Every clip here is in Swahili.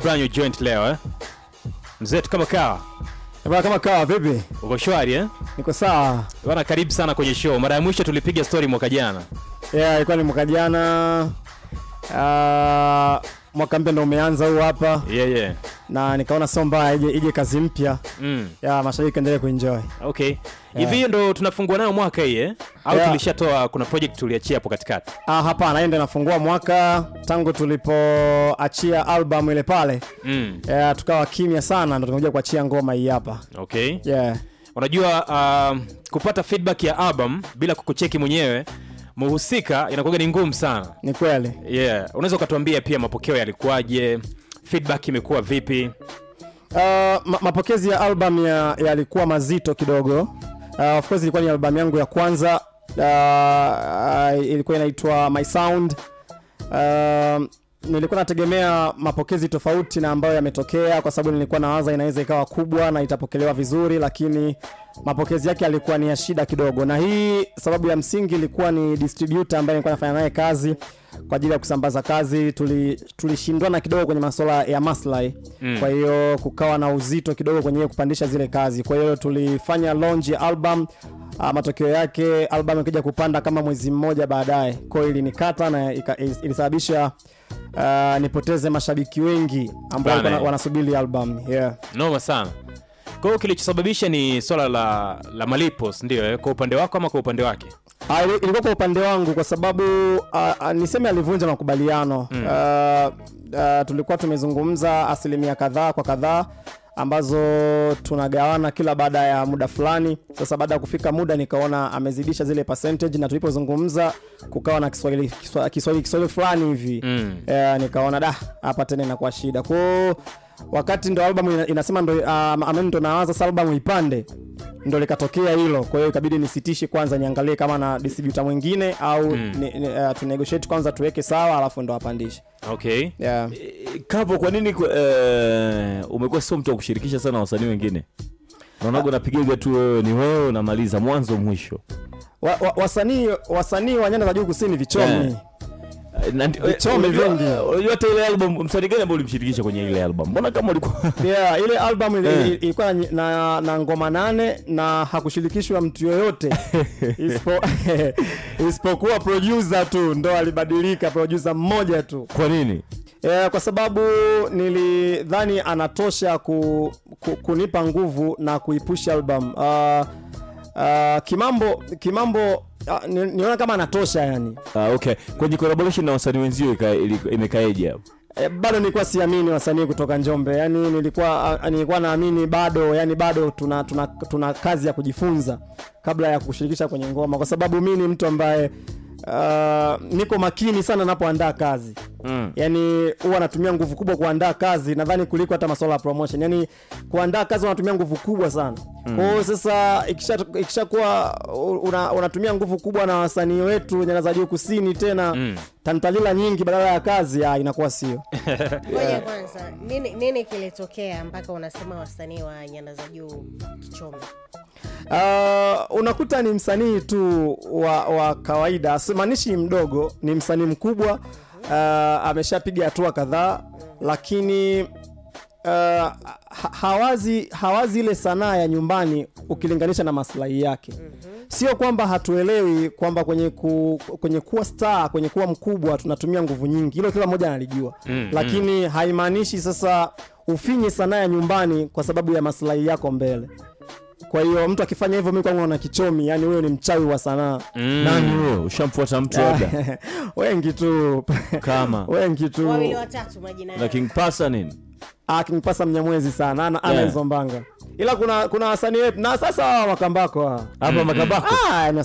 brand new joint leo Mzee kama kawa. Kama kawa vipi? Uko shwari Niko sawa. Bwana karibu sana kwenye show. Mara ya mwisho tulipiga story mwaka jana. Ilikuwa ni mwaka jana. Mwaka mpya ndio umeanza huu hapa. Na nikaona somba ije kazi mpya. Mashabiki endelee kuenjoy. Okay. Hivi ndo tunafungua nayo mwaka hii au tulishatoa kuna project tuliachia hapo katikati? Hapana, hii ndio nafungua mwaka tangu tulipoachia album ile pale. Tukawa kimya sana ndo tumekuja kuachia ngoma hii hapa. Okay. Unajua kupata feedback ya album bila kukucheki mwenyewe muhusika inakuwa ni ngumu sana. Ni kweli. Unaweza ukatuambia pia mapokeo yalikuwaje? Feedback imekuwa vipi? Mapokezi ya album yalikuwa mazito kidogo. Of course ilikuwa ni album yangu ya kwanza. Ilikuwa inaitwa My Sound. Nilikuwa nategemea mapokezi tofauti na ambayo yametokea, kwa sababu nilikuwa nawaza inaweza ikawa kubwa na itapokelewa vizuri, lakini mapokezi yake yalikuwa ni ya shida kidogo. Na hii sababu ya msingi ilikuwa ni distributor ambaye nilikuwa nafanya naye kazi kwa ajili ya kusambaza kazi. Tulishindwana kidogo kwenye masuala ya maslahi. Kwa hiyo kukawa na uzito kidogo kwenye kupandisha zile kazi. Kwa hiyo tulifanya launch ya album. Matokeo yake album ikija kupanda kama mwezi mmoja baadaye. Kwa hiyo ilinikata na ilisababisha nipoteze mashabiki wengi ambao wanasubiri album. Noma sana. Kwa hiyo kilichosababisha ni swala la malipo, ndio kwa upande wako ama kwa upande wake? Ilikuwa kwa upande wangu, kwa sababu niseme alivunja makubaliano. Tulikuwa tumezungumza asilimia kadhaa kwa kadhaa ambazo tunagawana kila baada ya muda fulani. Sasa baada ya kufika muda nikaona amezidisha zile percentage, na tulipozungumza kukawa na Kiswahili fulani hivi. Nikaona hapa tena inakuwa shida. Kwa wakati ndo album inasema ndo naanza album ipande, ndo likatokea hilo. Kwa hiyo ikabidi nisitishe kwanza, niangalie kama na distributor mwingine au tu negotiate kwanza, tuweke sawa alafu ndo apandishe. Okay. Kapo, kwa nini umekuwa sio mtu wa kushirikisha sana wasanii wengine? Unaona unapiga tu wewe, ni wewe unamaliza mwanzo mwisho. Wasanii wa nyanda za juu kusini vichomi. Vichomi vingi. Unajua ile album msanii gani ambao ulimshirikisha kwenye ile album? Mbona kama ulikuwa ile album ilikuwa na ngoma 8 na hakushirikishwa mtu yoyote isipokuwa producer tu ndo alibadilika, producer mmoja tu. Kwa nini? Kwa sababu nilidhani anatosha kunipa nguvu na kuipush album. Kimambo niona kama anatosha yani. Okay. Kwenye collaboration na wasanii wenzio imekaeje hapo? Bado nilikuwa siamini wasanii kutoka Njombe. Yani nilikuwa naamini bado tuna kazi ya kujifunza kabla ya kushirikisha kwenye ngoma, kwa sababu mimi ni mtu ambaye niko makini sana ninapoandaa kazi. Yani huwa natumia nguvu kubwa kuandaa kazi, nadhani kuliko hata masuala ya promotion. Yani kuandaa kazi unatumia nguvu kubwa sana. Kwa hiyo sasa ikishakuwa unatumia nguvu kubwa na wasanii wetu nyanda za juu kusini tena tantalila nyingi badala ya kazi, inakuwa sio. Ngoja kwanza, nini kilitokea mpaka unasema wasanii wa nyanda za juu kichome? Unakuta ni msanii tu wa kawaida, simaanishi mdogo, ni msanii mkubwa. Ameshapiga hatua kadhaa, lakini hawazi ile sanaa ya nyumbani ukilinganisha na maslahi yake. Sio kwamba hatuelewi kwamba kwenye kuwa star, kwenye kuwa mkubwa tunatumia nguvu nyingi. Hilo kila mmoja analijua. Lakini haimaanishi sasa ufinye sanaa ya nyumbani kwa sababu ya maslahi yako mbele. Kwa hiyo mtu akifanya hivyo mimi kwangu naona kichomi, yani wewe ni mchawi wa sanaa. Nani wewe? Ushamfuata mtu labda? Wengi tu. Kama wengi tu. Wawili watatu majina yao. King Pasa nini? King Pasa Mnyamwezi sana. Ana hizo mbanga. Ila kuna wasanii wetu na sasa Makambako hapa Makambako.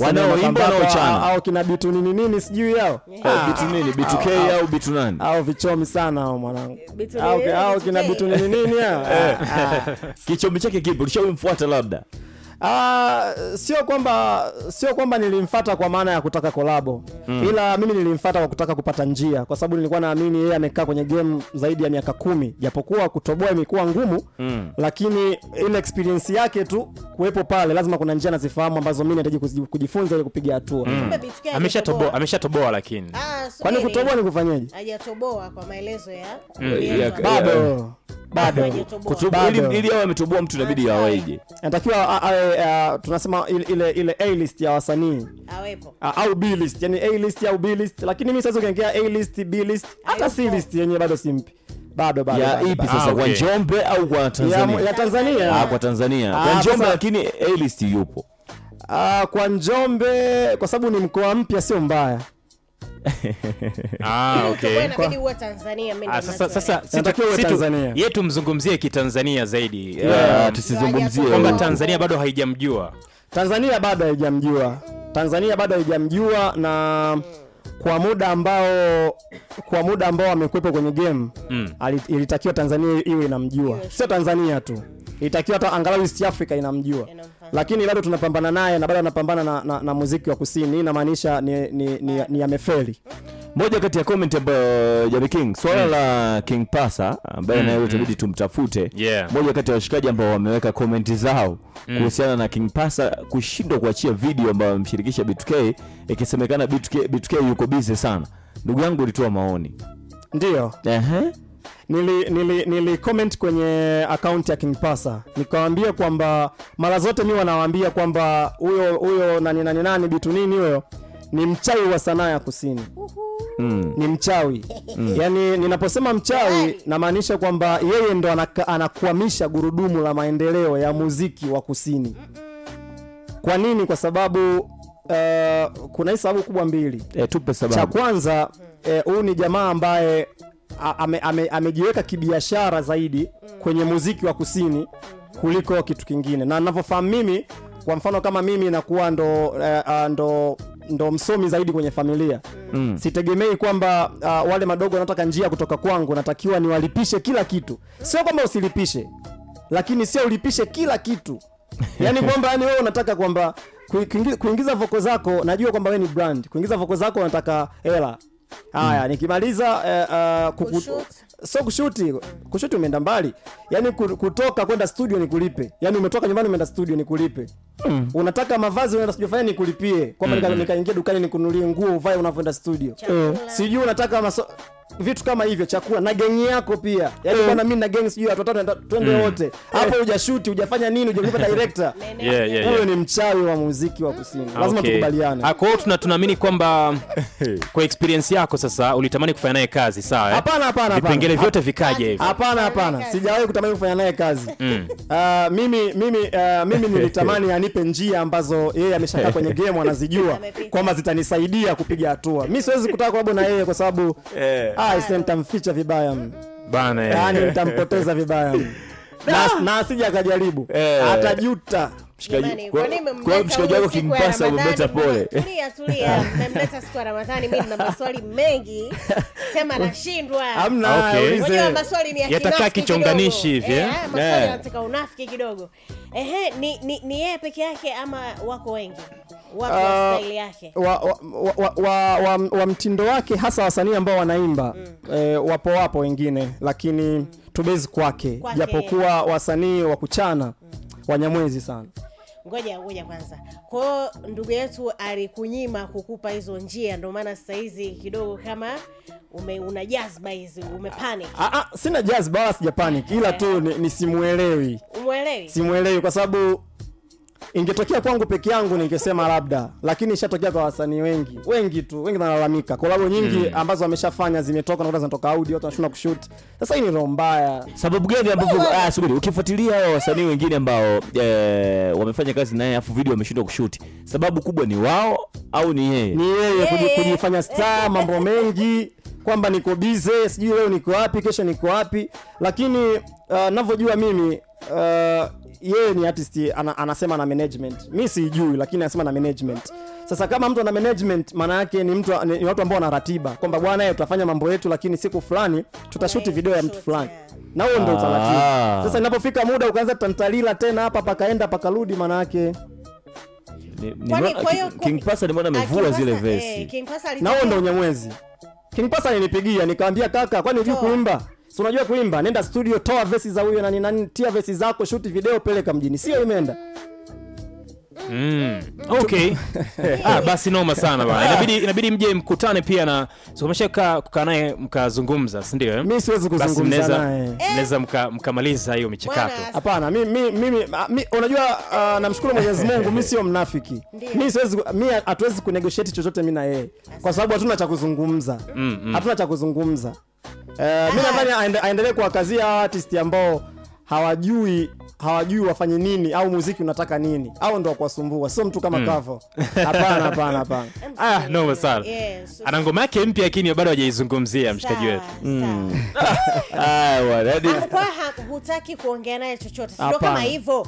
Wanaoimba na uchana au kina bitu nini sijui yao. Bitu nini? Bitu K au bitu nani? Au vichomi sana hao mwanangu. Au kina bitu nini hao. Kichomi chake kipi? Ulishamfuata labda? Sio kwamba nilimfuata kwa maana ya kutaka kolabo. Ila mimi nilimfuata kwa kutaka kupata njia, kwa sababu nilikuwa naamini yeye amekaa kwenye game zaidi ya miaka 10. Japokuwa kutoboa imekuwa ngumu, lakini ile experience yake tu kuwepo pale, lazima kuna njia nazifahamu ambazo mimi nahitaji kujifunza ili kupiga hatua. Ameshatoboa lakini. Kwani kutoboa ni kufanyaje? Hajatoboa kwa maelezo ya bado ili awe ametoboa mtu inabidi awaje. Anatakiwa tunasema ile A list ya wasanii awepo au B list, yani A list au B list, lakini mimi sasa ukiongea A list, B list, hata C list yenyewe bado simpi. Bado ya ipi sasa, kwa Njombe au kwa Tanzania? Ya Tanzania. Kwa Tanzania. Kwa Njombe lakini A list yupo. Kwa Njombe kwa sababu ni mkoa mpya sio mbaya. Okay. Inabidi uwe Tanzania, mimi sasa Tanzania. Yetu mzungumzie kitanzania zaidi. Tusizungumzie kwamba Tanzania bado haijamjua. Tanzania bado haijamjua na kwa muda ambao amekuepo kwenye game, ilitakiwa Tanzania iwe inamjua. Sio Tanzania tu, ilitakiwa hata angalau East Africa inamjua. Lakini bado tunapambana naye na bado anapambana na muziki wa kusini. Inamaanisha ni amefeli. Moja kati ya comment ambayo Jamie King, swala la King Pasa ambaye naye itabidi tumtafute. Moja kati ya washikaji ambao wameweka comment zao kuhusiana na King Pasa kushindwa kuachia video ambayo amemshirikisha B2K, ikisemekana B2K yuko busy sana. Ndugu yangu ulitoa maoni. Ndio. Nili comment kwenye account ya King Pasa. Nikawaambia kwamba mara zote mimi wanawaambia kwamba huyo nani bitu nini huyo ni mchawi wa sanaa ya kusini. Ni mchawi. Yani ninaposema mchawi namaanisha kwamba yeye ndo anakwamisha gurudumu la maendeleo ya muziki wa kusini. Kwa nini? Kwa sababu kuna sababu kubwa mbili. Tupe sababu. Cha kwanza, huyu ni jamaa ambaye amejiweka kibiashara zaidi kwenye muziki wa kusini kuliko kitu kingine. Na ninavyofahamu mimi, kwa mfano kama mimi nakuwa ndo msomi zaidi kwenye familia. Sitegemei kwamba wale madogo wanataka njia kutoka kwangu, natakiwa niwalipishe kila kitu. Sio kwamba usilipishe, lakini sio ulipishe kila kitu. Yani kwamba wewe unataka kwamba kuingiza voko zako, najua kwamba wewe ni brand. Kuingiza voko zako unataka hela. Haya, nikimaliza kushuti umeenda mbali. Yani kutoka kwenda studio nikulipe. Yani umetoka nyumbani umeenda studio nikulipe. Unataka mavazi unaenda studio fanya nikulipie. Kwamba nikaingia dukani nikununulie nguo uvae unavyoenda studio. Sijui unataka vitu kama hivyo, chakula na gengi yako pia. Yaani bwana mimi na gengi sijui watu watatu twende wote. Hapo hujashoot, hujafanya nini, hujalipa director. Huyo ni mchawi wa muziki wa kusini. Lazima tukubaliane. Kwa hiyo tunaamini kwamba kwa experience yako sasa ulitamani kufanya naye kazi, sawa? Hapana. Vipengele vyote vikaje hivi? Hapana. Sijawahi kutamani kufanya naye kazi. Mimi nilitamani anipe njia ambazo yeye ameshakaa kwenye game anazijua kwamba zitanisaidia kupiga hatua. Mimi siwezi kutaka kolabo na yeye kwa sababu nitamficha vibaya bana, yani nitampoteza vibaya na asije akajaribu atajuta. Mshikaji wako King Pasa umemleta pole. Tulia. Mmemleta siku ya Ramadhani, mimi nina maswali mengi. Sema nashindwa. Hamna, unajua maswali ni yataka kichonganishi hivi maswali yanataka unafiki kidogo. Ni yeye peke yake ama wako wengi? Wako wa style yake. Wa mtindo wake, hasa wasanii ambao wanaimba. Wapo wengine, lakini tubezi kwake. Japokuwa wasanii wa kuchana Wanyamwezi sana. Ngoja kwanza. Kwa ndugu yetu alikunyima kukupa hizo njia, ndio maana sasa hizi kidogo kama una jazba hizi, umepanic. Sina jazba wala sija panic, ila tu nisimuelewi. Simuelewi kwa sababu ingetokea kwangu peke yangu ningesema labda, lakini ishatokea kwa wasanii wengi wanalalamika. Kolabo nyingi ambazo wameshafanya zimetoka na zinatoka audio, watu wanashindwa kushoot. Sasa hii ni roho mbaya. Sababu gani ambapo subiri, ukifuatilia hao wasanii wengine ambao wamefanya kazi naye afu video wameshindwa kushoot, sababu kubwa ni wao au ni yeye? Ni yeye kujifanya star, mambo mengi kwamba niko busy, sijui leo niko wapi, kesho niko wapi. Lakini ninavyojua mimi yeye ni artist, anasema na management. Mimi sijui, lakini anasema na management. Sasa kama mtu ana management, maana yake ni watu ambao wana ratiba kwamba bwana yeye tutafanya mambo yetu, lakini siku fulani tutashuti video ya mtu fulani, na huo ndio utaratibu. Sasa inapofika muda ukaanza tantalila tena hapa pakaenda pakarudi, maana yake King Pasa nimeona amevua zile vesi, na huo ndio unyamwezi. King Pasa alinipigia nikamwambia, kaka, kwani hujui kuimba? Si unajua kuimba? Nenda studio, toa vesi za huyo na nani, tia vesi zako, shoot video, peleka mjini. Sio imeenda. Okay. Basi noma sana bwana. Inabidi mje mkutane pia na umeshakaa kukaa naye mkazungumza, si ndio? Mimi siwezi kuzungumza naye. Mnaweza mkamaliza hiyo michakato. Hapana, mimi unajua, namshukuru Mwenyezi Mungu, mimi sio mnafiki. Mimi hatuwezi kunegotiate chochote mimi na yeye kwa sababu hatuna cha kuzungumza. Hatuna cha kuzungumza. Mimi nadhani aendelee kuwakazia artist ambao hawajui wafanye nini au muziki unataka nini, au ndo kuwasumbua, sio mtu kama Kavo. Hapana. No sana. Ana ngoma yake mpya lakini bado hajaizungumzia mshikaji wetu. Kwa hutaki kuongea naye chochote. Sio kama hivyo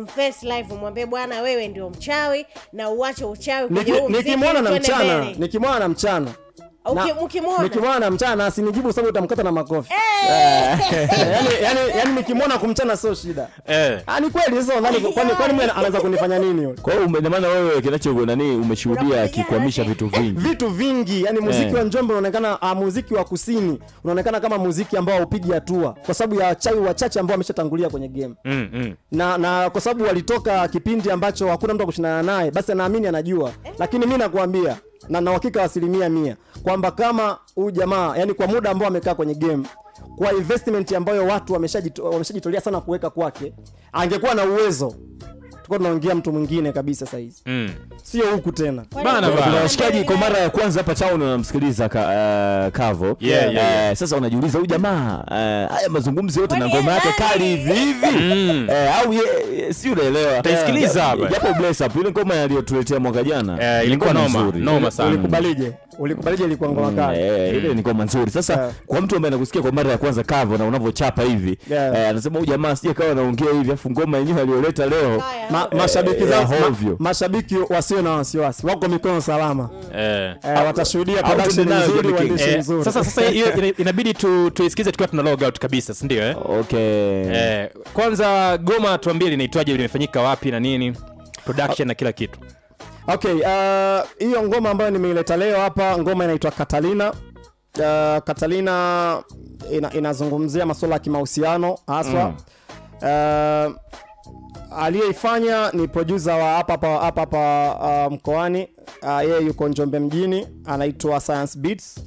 face live umwambie bwana wewe ndio mchawi na uache uchawi kwenye huu muziki. Nikimwona na mchana nikimwona mchana asinijibu sababu utamkata na makofi. Yani nikimwona kumchana sio shida. Ni kweli sasa, nadhani kwani mimi anaweza kunifanya nini yule? Kwa hiyo maana wewe kinacho nani umeshuhudia akikwamisha vitu vingi. Yani muziki wa Njombe unaonekana, muziki wa kusini unaonekana kama muziki ambao upigi hatua kwa sababu ya wachache ambao wameshatangulia kwenye game. Na kwa sababu walitoka kipindi ambacho hakuna mtu akushindana naye, basi naamini anajua. Lakini mimi nakwambia na uhakika 100% kwamba kama huyu jamaa, yani kwa muda ambao amekaa kwenye game, kwa investment ambayo watu wameshajitolea sana kuweka kwake, angekuwa na uwezo tulikuwa tunaongea mtu mwingine kabisa sasa hizi. Sio huku tena. Bana washikaji, kwa mara ya kwanza hapa town unamsikiliza Kavo. Sasa unajiuliza huyu jamaa haya mazungumzo yote na ngoma yake kali hivi au si unaelewa? Taisikiliza hapa. Japo bless up ile ngoma aliyotuletea mwaka jana ilikuwa noma sana. Ulikubalije ilikuwa ngoma kali. Ile ni ngoma nzuri. Sasa kwa mtu ambaye anakusikia kwa mara ya kwanza Kavo na unavochapa hivi, anasema huyu jamaa sije kawa anaongea hivi afu ngoma yenyewe aliyoleta leo mashabiki zao mashabiki wasio na wasiwasi wako mikono salama. Watashuhudia production nzuri, waandishi nzuri. Sasa hiyo inabidi tuisikize tukiwa tuna log out kabisa, si ndio? Okay. Kwanza goma tuambie linaitwaje, limefanyika wapi na nini, production na kila kitu. Okay, hiyo ngoma ambayo nimeileta leo hapa, ngoma inaitwa Catalina. Catalina inazungumzia masuala ya kimahusiano haswa. Aliyeifanya ni producer wa hapa mkoani, yeye yuko Njombe mjini, anaitwa Science Beats.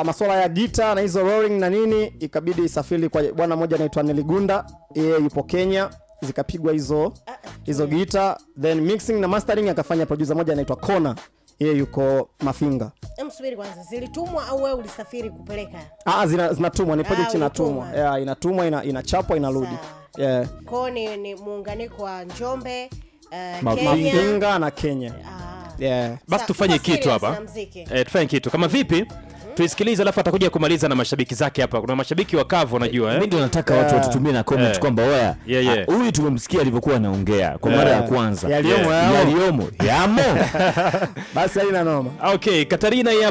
Masuala ya guitar na hizo rolling na nini ikabidi isafiri kwa bwana mmoja anaitwa Neligunda, yeye yupo Kenya, zikapigwa hizo guitar, then mixing na mastering akafanya producer mmoja anaitwa Kona, yeye yuko Mafinga. Msubiri kwanza, zilitumwa au wewe ulisafiri kupeleka? Zinatumwa, ni project inatumwa. Inatumwa, inachapwa, inarudi. Kwa ni muunganiko wa Njombe, Mafinga na Kenya. Basi tufanye kitu hapa. Tufanye kitu. Kama vipi? Tuisikilize alafu atakuja kumaliza na mashabiki zake hapa. Kuna mashabiki wa Kavo unajua Mimi ndio nataka watu watutumie na comment kwamba oya huyu tumemsikia alivyokuwa anaongea kwa mara ya kwanza. Yaliomo yamo. Basi haina noma. Okay, Katarina